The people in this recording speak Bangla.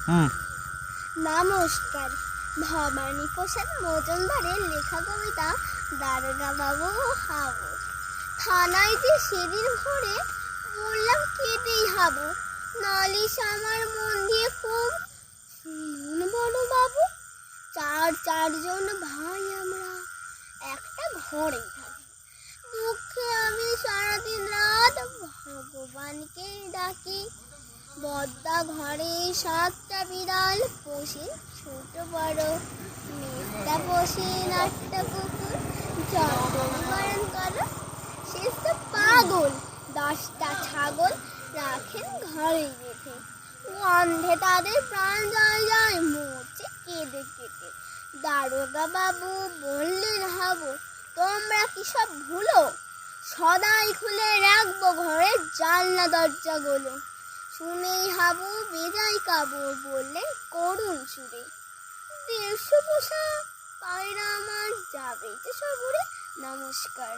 হুম। নমস্কার। ভবানী প্রসাদ মজুমদারের লেখা কবিতা দারোগা বাবু হাবুর। থানায় যে সেদিন ভোরে বললাম কেটেই হাবু, নালিশ আমার মন দিয়ে খুব। শুনুন বড় বাবু, চারজন ভাই আমরা একটা ঘরে থাকি। দুঃখে আমি সারাদিন রাত ভগবানকে ডাকি। বদ্দা ঘরে 7টা বিড়াল পোষে ছোট বড়, মেজদা পোষে 8টা কুকুর। যতই বারণ করো শেষ তো পাগল, 10টা ছাগল রাখেন ঘরে বেঁধে। গন্ধে তাদের প্রাণ যায় যায় মরছে কেঁদে কেটে। দারোগা বাবু বললেন হাবু, তোমরা কি সব ভুলো? সদাই খুলে রাখবো ঘরের জানলা দরজাগুলো। শুনেই হাবু বেজায় কাবু বললেন করুণ সুরে, 150 পোষা পায়রা আমার যাবে যে সব উড়ে। নমস্কার।